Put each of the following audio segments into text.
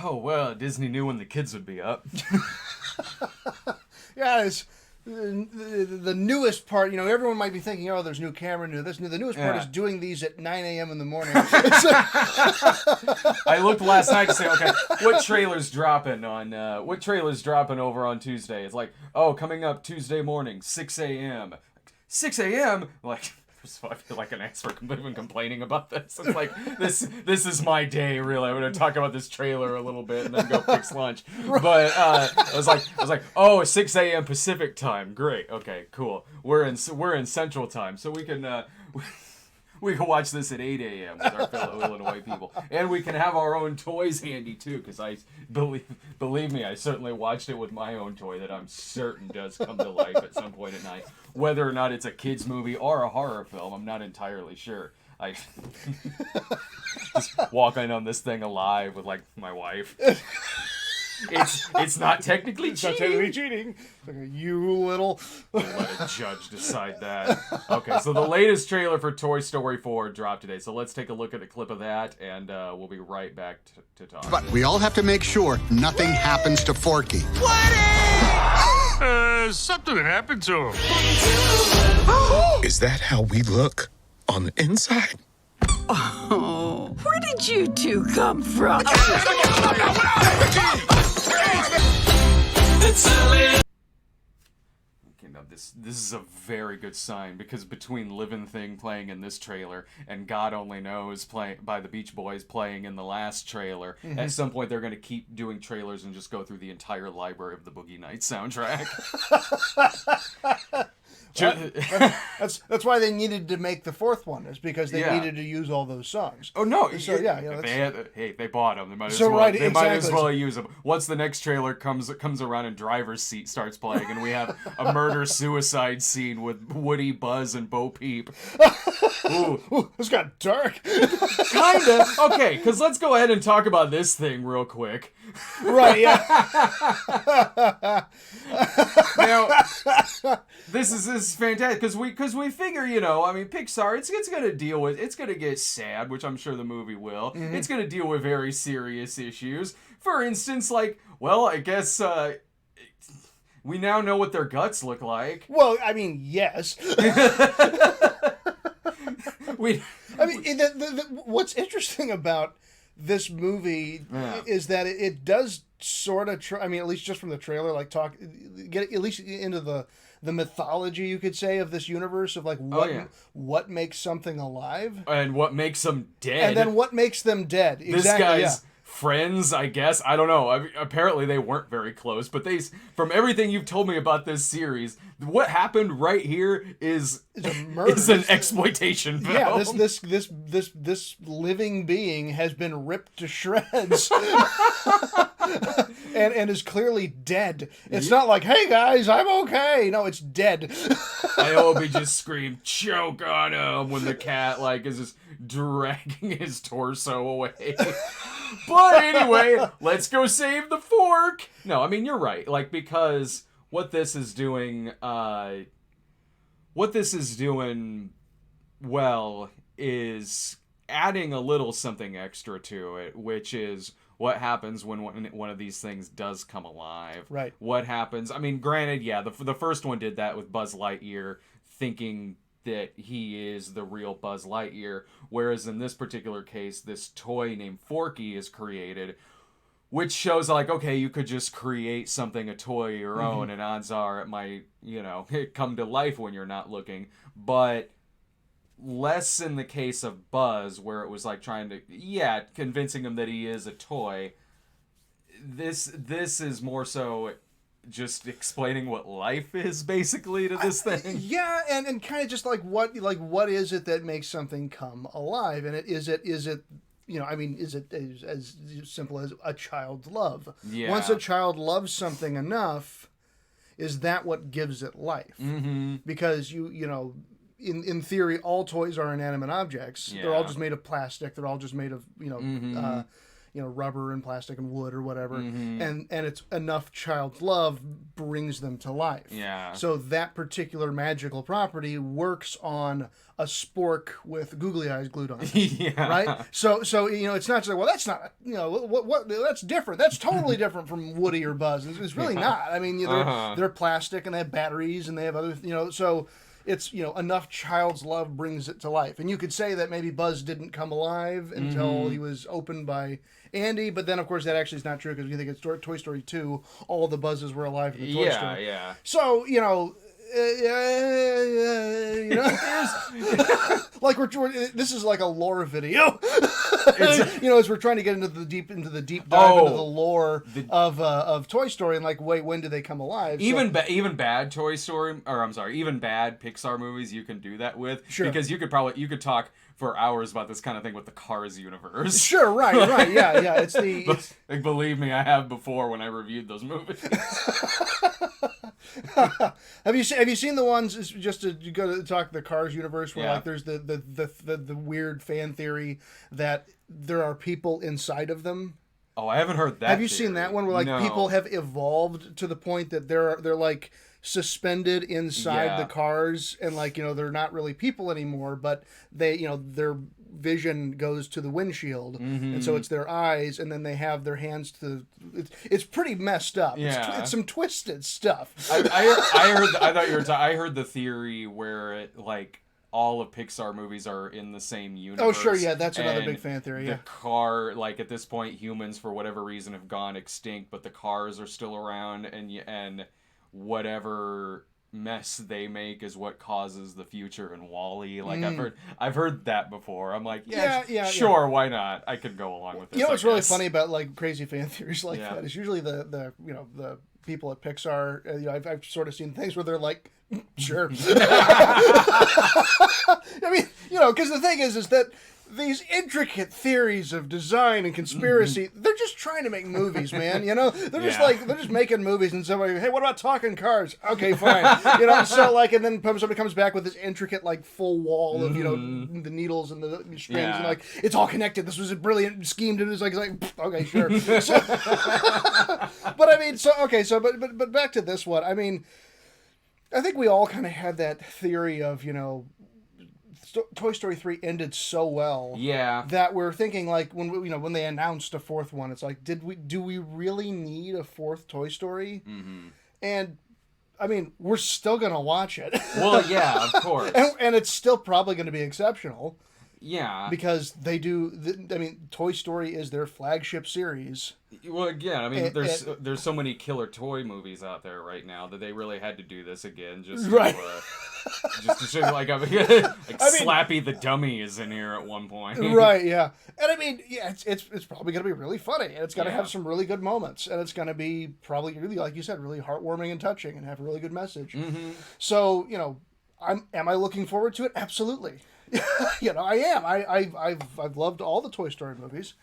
Oh, well, Disney knew when the kids would be up. Yeah, it's the newest part. Everyone might be thinking, oh, there's new camera, new this, new. The newest part is doing these at 9 a.m. in the morning. I looked last night to say, okay, what trailer's dropping over on Tuesday? It's like, oh, coming up Tuesday morning, 6 a.m. 6 a.m.? Like, so I feel like an expert even complaining about this. It's like, this is my day, really. I'm going to talk about this trailer a little bit and then go fix lunch. But I was like, oh, 6 a.m. Pacific time. Great. Okay, cool. We're in Central time, so we can watch this at 8 a.m. with our fellow Illinois people. And we can have our own toys handy, too, because I believe me, I certainly watched it with my own toy that I'm certain does come to life at some point at night. Whether or not it's a kid's movie or a horror film, I'm not entirely sure. I just walking on this thing alive with, like, my wife. It's not technically cheating. It's not technically cheating. You little... We'll let a judge decide that. Okay, so the latest trailer for Toy Story 4 dropped today. So let's take a look at a clip of that, and we'll be right back to talk. But we all have to make sure nothing happens to Forky. Something happened to him. Is that how we look on the inside? Oh, where did you two come from? Okay, now this is a very good sign, because between Livin' Thing playing in this trailer and God Only Knows by the Beach Boys playing in the last trailer, at some point they're going to keep doing trailers and just go through the entire library of the Boogie Nights soundtrack. That's why they needed to make the fourth one, is because they needed to use all those songs. Oh no! So they bought them. They might as well use them. Once the next trailer comes around and Driver's Seat starts playing, and we have a murder-suicide scene with Woody, Buzz, and Bo Peep. Ooh, this got dark. Kinda. Okay, because let's go ahead and talk about this thing real quick. Right, yeah. Now, this is fantastic, because we figure, Pixar, it's gonna get sad, which I'm sure the movie will. Mm-hmm. It's gonna deal with very serious issues. For instance, like, well, I guess we now know what their guts look like. Well, I mean, yes. What's interesting about this movie is that it does sort of at least just from the trailer, get at least into the mythology, you could say, of this universe of like what makes something alive and what makes them dead, and then what makes them dead. This guy's friends, I guess. I don't know. Apparently they weren't very close, but from everything you've told me about this series, what happened right here is a murder. Is an exploitation film. Yeah, this living being has been ripped to shreds. and is clearly dead. It's not like, hey guys, I'm okay. No, it's dead. I hope he just screamed, choke on him, when the cat is just dragging his torso away. But anyway, let's go save the fork. No, I mean, you're right. Because what this is doing well is adding a little something extra to it, which is what happens when one of these things does come alive. Right. What happens? I mean, granted, the first one did that with Buzz Lightyear, thinking that he is the real Buzz Lightyear, whereas in this particular case, this toy named Forky is created, which shows okay, you could just create something, a toy of your own, and odds are it might, come to life when you're not looking, but less in the case of Buzz, where it was trying to, convincing him that he is a toy. This is more so just explaining what life is, basically, to this thing. Yeah, and kind of just what is it that makes something come alive? And is it is it as simple as a child's love? Yeah. Once a child loves something enough, is that what gives it life? Mm-hmm. Because in theory, all toys are inanimate objects. Yeah. They're all just made of plastic. They're all just made of rubber and plastic and wood or whatever, and it's enough child's love brings them to life. Yeah. So that particular magical property works on a spork with googly eyes glued on it. Yeah. Right? So it's not just like, well, that's not, what that's different. That's totally different from Woody or Buzz. It's really not. I mean, they're plastic and they have batteries and they have other, so it's, enough child's love brings it to life. And you could say that maybe Buzz didn't come alive until he was opened by Andy, but then of course that actually is not true, because if you think it's Toy Story 2, all the Buzzes were alive in the Toy Story. Yeah. So, like this is like a lore video. As we're trying to get into the deep dive into the lore of Toy Story, and like, wait, when do they come alive? Even bad Toy Story, or I'm sorry, even bad Pixar movies, you can do that with. Sure. Because you could talk for hours about this kind of thing with the Cars universe. Sure, right, yeah. Like, believe me, I have before when I reviewed those movies. Have you seen the ones, just to go to talk the Cars universe, where like there's the weird fan theory that there are people inside of them? Oh, I haven't heard that. Have you seen that one where like people have evolved to the point that they're like suspended inside the cars, and like, they're not really people anymore, but they, their vision goes to the windshield, and so it's their eyes, and then they have their hands to it's pretty messed up. It's some twisted stuff. I heard the theory where it, like, all of Pixar movies are in the same universe. Oh, sure, yeah, that's another big fan theory, yeah. The car, like, at this point, humans, for whatever reason, have gone extinct, but the cars are still around, and whatever mess they make is what causes the future in WALL-E. Like, I've heard that before. I'm like, sure, why not? I could go along with this. What's really funny about like crazy fan theories like that is usually the people at Pixar. I've sort of seen things where they're like, sure. I mean, because the thing is that these intricate theories of design and conspiracy, they're just trying to make movies, man. They're just they're just making movies, and somebody, hey, what about talking cars? Okay, fine. So like, and then somebody comes back with this intricate, like, full wall of, the needles and the strings, and like, it's all connected. This was a brilliant scheme, and it's like, okay, sure. So, but I mean, but back to this one. I mean, I think we all kind of had that theory of, Toy Story 3 ended so well, that we're thinking, like, when they announced a fourth one, it's like, do we really need a fourth Toy Story? And I mean, we're still gonna watch it. Well, yeah, of course, and it's still probably going to be exceptional. Yeah, because they do. Toy Story is their flagship series. Well, again, I mean, there's so many killer toy movies out there right now that they really had to do this again, just to show you, like, Slappy the Dummy is in here at one point. Right? Yeah, and I mean, it's probably gonna be really funny, and it's gonna have some really good moments, and it's gonna be probably really, like you said, really heartwarming and touching, and have a really good message. So, am I looking forward to it? Absolutely. I am. I've loved all the Toy Story movies.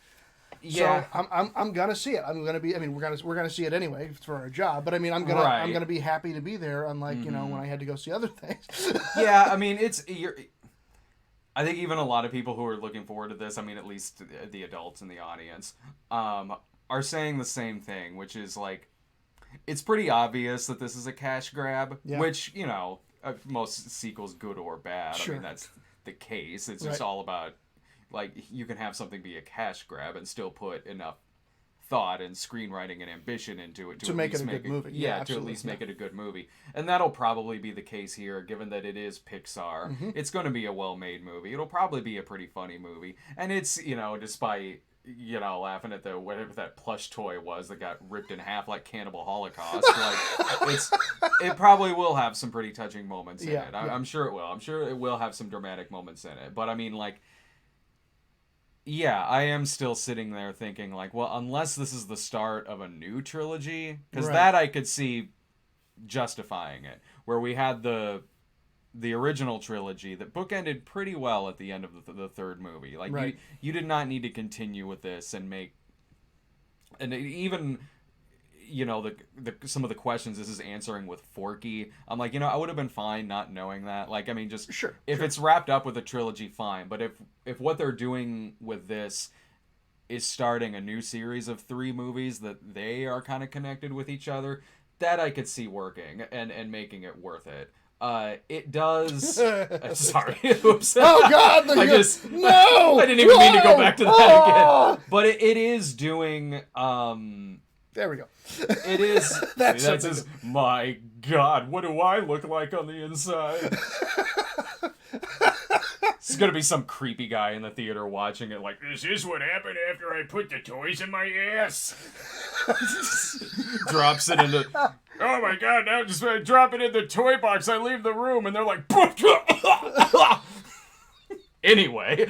Yeah. So I'm gonna see it. We're gonna see it anyway for our job. But I mean, I'm gonna be happy to be there. Unlike when I had to go see other things. Yeah, I mean, I think even a lot of people who are looking forward to this, I mean, at least the adults in the audience, are saying the same thing, which is like, it's pretty obvious that this is a cash grab. Yeah. Which, most sequels, good or bad. Sure. I mean, that's the case. It's just all about, like, you can have something be a cash grab and still put enough thought and screenwriting and ambition into it to make it a good movie. Yeah, to at least make it a good movie. And that'll probably be the case here, given that it is Pixar. It's going to be a well-made movie. It'll probably be a pretty funny movie. And it's, despite, laughing at whatever that plush toy was that got ripped in half like Cannibal Holocaust, like, it probably will have some pretty touching moments in it. I'm sure it will. I'm sure it will have some dramatic moments in it. But I mean, like, I am still sitting there thinking, like, well, unless this is the start of a new trilogy, because that I could see justifying it, where we had the original trilogy that bookended pretty well at the end of the third movie. Like, you did not need to continue with this and make, and even, some of the questions this is answering with Forky. I'm like, I would have been fine not knowing that. Like, I mean, just if it's wrapped up with a trilogy, fine. But if what they're doing with this is starting a new series of 3 movies that they are kind of connected with each other, that I could see working and making it worth it. It does. Sorry. Oops. Oh God! I just no. I didn't even mean to go back to that again. But it is doing. There we go. It is. That's just, my God, what do I look like on the inside? There's gonna be some creepy guy in the theater watching it like, Is this what happened after I put the toys in my ass? drops it into. Oh my God, now just drop it in the toy box. I leave the room and they're like, Anyway.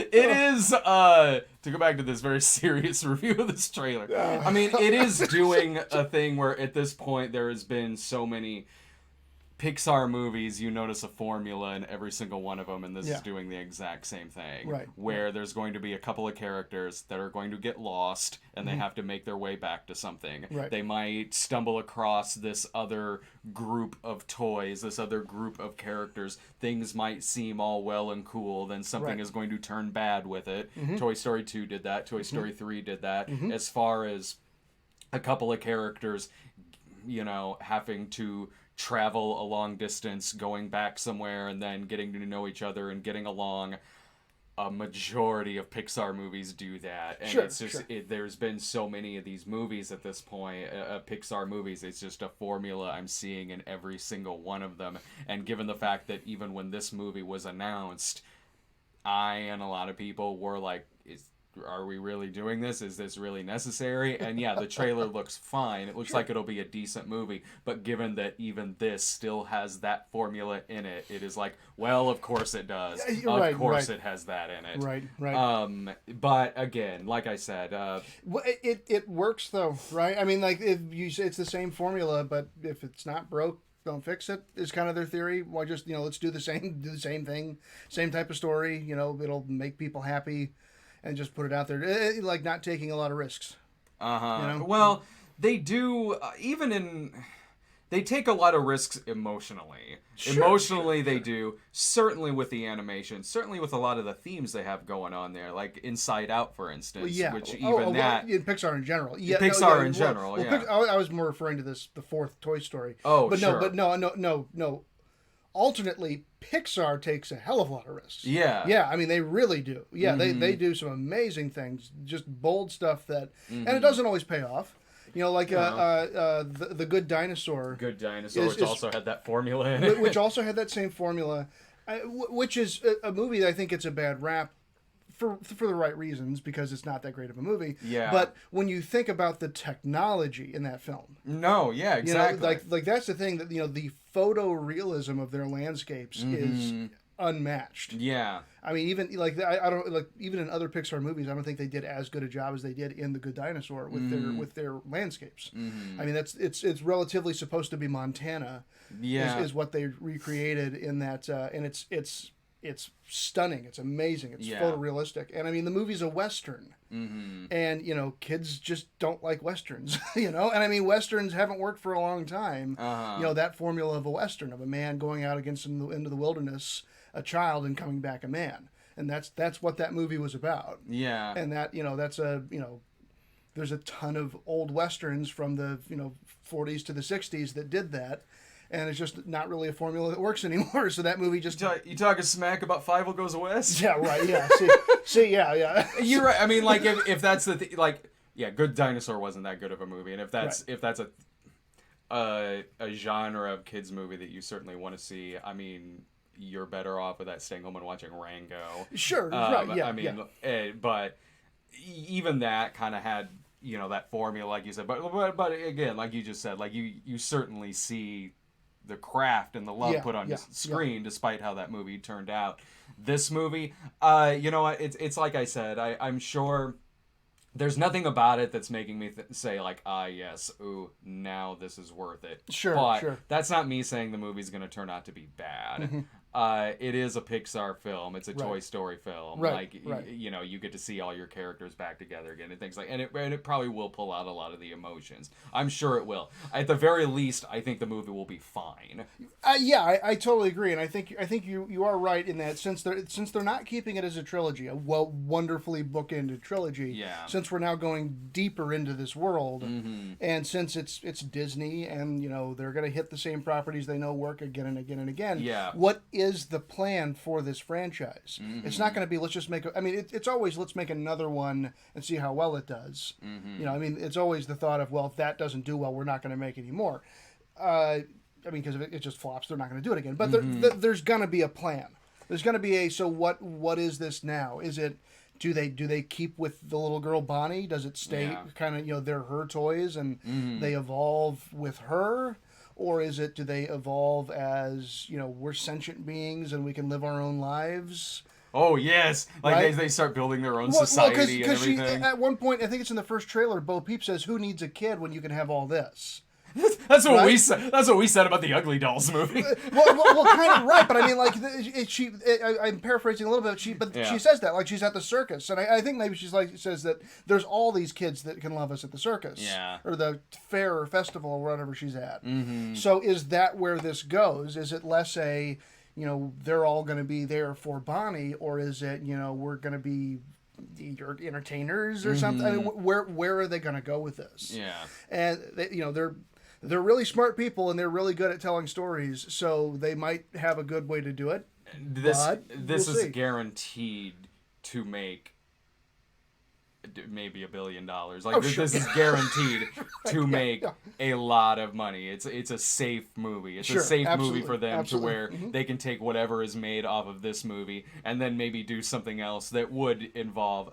It is, to go back to this very serious review of this trailer, I mean, it is doing a thing where at this point there has been so many Pixar movies, you notice a formula in every single one of them, and this is doing the exact same thing. Right. Where there's going to be a couple of characters that are going to get lost, and they have to make their way back to something. Right. They might stumble across this other group of toys, this other group of characters. Things might seem all well and cool, then something is going to turn bad with it. Toy Story 2 did that. Toy Story 3 did that. As far as a couple of characters, you know, having to travel a long distance, going back somewhere, and then getting to know each other and getting along. A majority of Pixar movies do that, and it's just there's been so many of these movies at this point, Pixar movies. It's just a formula I'm seeing in every single one of them. And given the fact that even when this movie was announced, I and a lot of people were like, are we really doing this? Is this really necessary? And yeah, the trailer looks fine. It looks like it'll be a decent movie. But given that even this still has that formula in it, it is like, well, of course it does. Of course it has that in it. Right. But again, like I said, it works though, right? I mean, like if you say it's the same formula, but if it's not broke, don't fix it, is kind of their theory. Why just, let's do the same thing, same type of story. It'll make people happy. And just put it out there, like not taking a lot of risks. Well, they do, they take a lot of risks emotionally. Emotionally, they do. Certainly with the animation. Certainly with a lot of the themes they have going on there, like Inside Out, for instance. Which in Pixar in general. In general. I was more referring to the fourth Toy Story. Oh, but sure. No. Alternately, Pixar takes a hell of a lot of risks. Yeah. I mean, they really do. Yeah, they do some amazing things, just bold stuff that, and it doesn't always pay off. Like the Good Dinosaur. Good Dinosaur, which also had that formula in it. Which also had that same formula, which is a movie that I think gets a bad rap for the right reasons, because it's not that great of a movie. Yeah. But when you think about the technology in that film. No, yeah, exactly. Like that's the thing, that the photorealism of their landscapes is unmatched. Yeah. I mean, even I don't like, even in other Pixar movies, I don't think they did as good a job as they did in The Good Dinosaur with their landscapes. I mean, it's relatively supposed to be Montana. Yeah. Is what they recreated in that, and it's stunning. It's amazing. It's photorealistic. And I mean, the movie's a Western. And, kids just don't like Westerns, And I mean, Westerns haven't worked for a long time. That formula of a Western, of a man going out into the wilderness, a child, and coming back a man. And that's what that movie was about. Yeah. And that, that's there's a ton of old Westerns from the, 40s to the 60s that did that. And it's just not really a formula that works anymore. So that movie just... You talking smack about Fievel Goes West? Yeah, right, yeah. See, yeah. You're right. I mean, like, if that's the... Good Dinosaur wasn't that good of a movie. And if that's a genre of kids movie that you certainly want to see, I mean, you're better off with that staying home and watching Rango. Sure, right, yeah. I mean, but even that kind of had, that formula, like you said. But again, like you just said, like, you certainly see the craft and the love put on screen, despite how that movie turned out. This movie, it's like I said, I'm sure there's nothing about it that's making me say like, yes, ooh, now this is worth it. Sure, but that's not me saying the movie's going to turn out to be bad. it is a Pixar film. It's a Toy Story film. Right, Like, right. you know, you get to see all your characters back together again and things like, and it probably will pull out a lot of the emotions. I'm sure it will. At the very least, I think the movie will be fine. Yeah, I totally agree, and I think you are right in that since they're not keeping it as a trilogy, a wonderfully bookended trilogy. Yeah. Since we're now going deeper into this world, and since it's Disney, and you know they're going to hit the same properties they know work again and again and again. Yeah. What is the plan for this franchise? It's not going to be let's just make. It's always let's make another one and see how well it does. You know, I mean, it's always the thought of, well, if that doesn't do well, we're not going to make any more. I mean, because if it just flops, they're not going to do it again. But there's going to be a plan. There's going to be a, so what is this now? Is it, do they keep with the little girl Bonnie? Does it stay kind of, you know, they're her toys and they evolve with her? Or is it, do they evolve as, you know, we're sentient beings and we can live our own lives? Oh, yes. Like, Right? they start building their own society and everything. At one point, I think it's in the first trailer, Bo Peep says, who needs a kid when you can have all this? That's what Right? we said. That's what we said about the Ugly Dolls movie. Well, kind of right, but I mean, like, I'm paraphrasing a little bit. She says that, like, she's at the circus, and I think maybe she's like says that there's all these kids that can love us at the circus, or the fair or festival or whatever she's at. So is that where this goes? Is it less a, you know, they're all going to be there for Bonnie, or is it, you know, we're going to be your entertainers or something? I mean, where are they going to go with this? Yeah, and they, you know, they're really smart people and they're really good at telling stories, so they might have a good way to do it. This we'll is see. guaranteed to make maybe $1 billion. Like, Oh, this sure. is guaranteed to make a lot of money. It's a safe movie. It's Sure, a safe absolutely, movie for them absolutely. to where they can take whatever is made off of this movie and then maybe do something else that would involve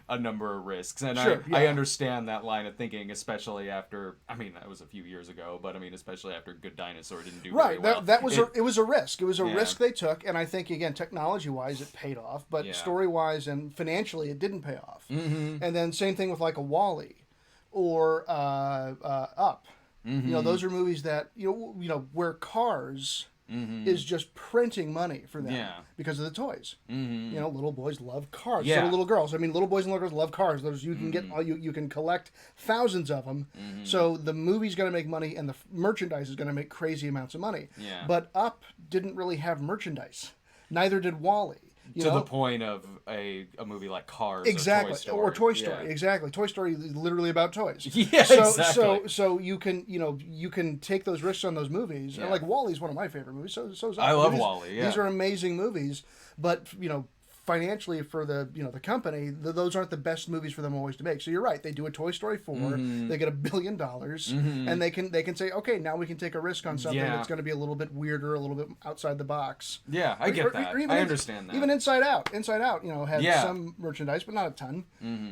a number of risks. And Sure, I understand that line of thinking, especially after, I mean, that was a few years ago, but I mean, especially after Good Dinosaur didn't do very Right, well. that was it was a risk. It was a Yeah. risk they took, and I think again, technology-wise, it paid off, but Yeah. story-wise and financially, it didn't pay off. And then same thing with like a Wall-E or Up. You know, those are movies that you know where Cars is just printing money for them because of the toys. You know, little boys love cars. So Yeah. do little girls. I mean, little boys and little girls love cars. Those you can get you can collect thousands of them. So the movie's going to make money, and the merchandise is going to make crazy amounts of money. Yeah. But Up didn't really have merchandise. Neither did Wall-E. To the point of a movie like Cars Exactly, or Toy Story. Yeah. Exactly. Toy Story is literally about toys. Yeah, so, exactly. So you can take those risks on those movies. And like Wall-E's one of my favorite movies. So is I love Wall-E. Yeah. These are amazing movies, but you know, financially for the the company, those aren't the best movies for them always to make. So you're right. They do a Toy Story 4, they get $1 billion, and they can say, okay, now we can take a risk on something that's going to be a little bit weirder, a little bit outside the box. Yeah, I get that. I understand that. Even Inside Out, you know, had some merchandise, but not a ton.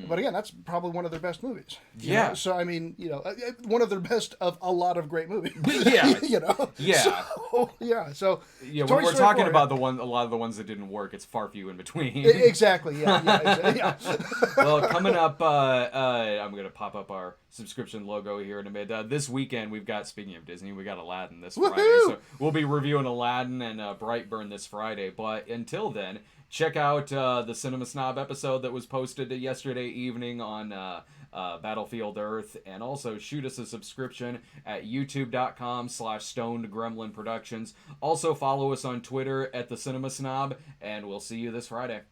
But again, that's probably one of their best movies. You know? So I mean, you know, one of their best of a lot of great movies. Yeah. You know. Yeah. So yeah, Toy when we're Story talking 4, about a lot of the ones that didn't work, it's far few in between. Exactly. Yeah. Well, coming up, I'm going to pop up our subscription logo here in a minute. This weekend, we've got, speaking of Disney, we got Aladdin this Friday. So we'll be reviewing Aladdin and Brightburn this Friday. But until then, check out the Cinema Snob episode that was posted yesterday evening on Battlefield Earth, and also shoot us a subscription at youtube.com/stonedgremlin productions. Also follow us on Twitter at the Cinema Snob, and we'll see you this Friday.